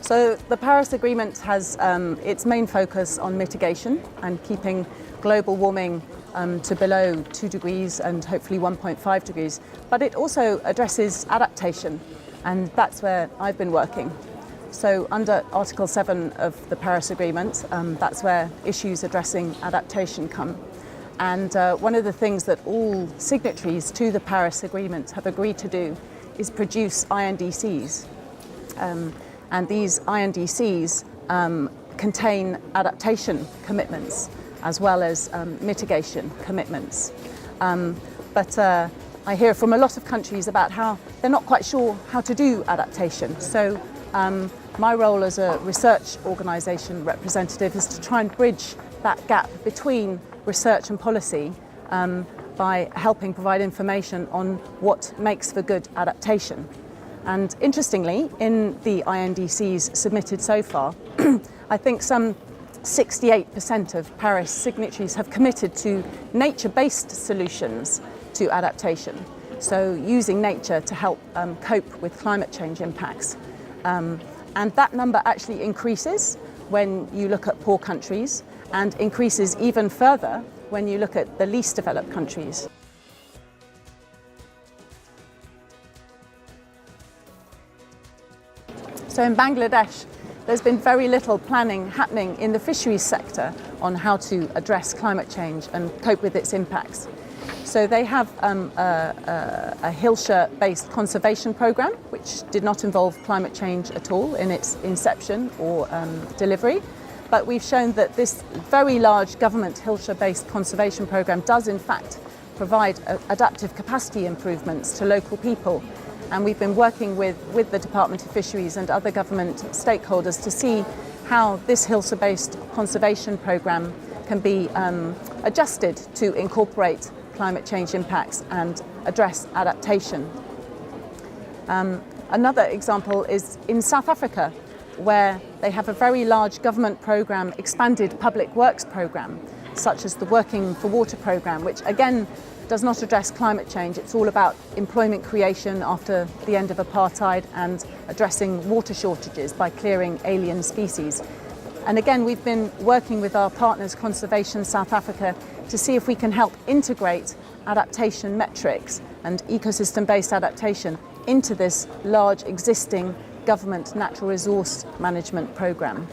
So the Paris Agreement has its main focus on mitigation and keeping global warming to below 2 degrees and hopefully 1.5 degrees. But it also addresses adaptation, and that's where I've been working. So under Article 7 of the Paris Agreement, that's where issues addressing adaptation come. And one of the things that all signatories to the Paris Agreement have agreed to do is produce INDCs. And these INDCs contain adaptation commitments as well as mitigation commitments. But I hear from a lot of countries about how they're not quite sure how to do adaptation. So my role as a research organisation representative is to try and bridge that gap between research and policy by helping provide information on what makes for good adaptation. And interestingly, in the INDCs submitted so far, I think some 68% of Paris signatories have committed to nature-based solutions to adaptation. So using nature to help cope with climate change impacts. And that number actually increases when you look at poor countries and increases even further when you look at the least developed countries. So in Bangladesh, there's been very little planning happening in the fisheries sector on how to address climate change and cope with its impacts. So they have a hillshire-based conservation program, which did not involve climate change at all in its inception or delivery. But we've shown that this very large government hillshire-based conservation program does in fact provide adaptive capacity improvements to local people. And we've been working with the Department of Fisheries and other government stakeholders to see how this hillshire-based conservation program can be adjusted to incorporate climate change impacts and address adaptation. Another example is in South Africa, where they have a very large government program, expanded public works program, such as the Working for Water program, which again does not address climate change. It's all about employment creation after the end of apartheid and addressing water shortages by clearing alien species. And again, we've been working with our partners, Conservation South Africa, to see if we can help integrate adaptation metrics and ecosystem-based adaptation into this large existing government natural resource management program.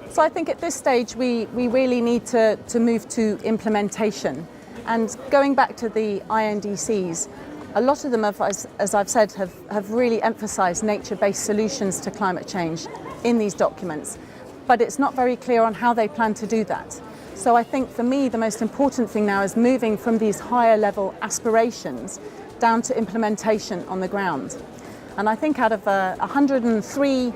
So I think at this stage we really need to move to implementation. And going back to the INDCs, a lot of them, as I've said, have really emphasised nature-based solutions to climate change in these documents. But it's not very clear on how they plan to do that. So I think for me the most important thing now is moving from these higher level aspirations down to implementation on the ground. And I think out of 103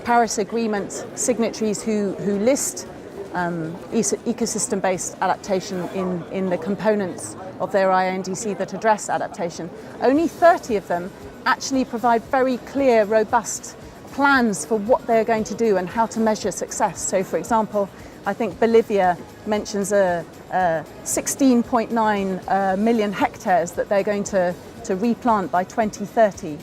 Paris Agreement signatories who list ecosystem-based adaptation in the components of their INDC that address adaptation, only 30 of them actually provide very clear, robust plans for what they're going to do and how to measure success. So for example, I think Bolivia mentions 16.9 million hectares that they're going to replant by 2030.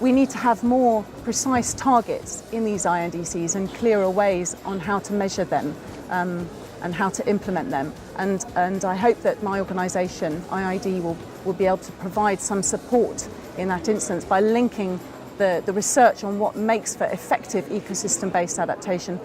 We need to have more precise targets in these INDCs and clearer ways on how to measure them and how to implement them. And I hope that my organisation, IIED, will be able to provide some support in that instance by linking the research on what makes for effective ecosystem-based adaptation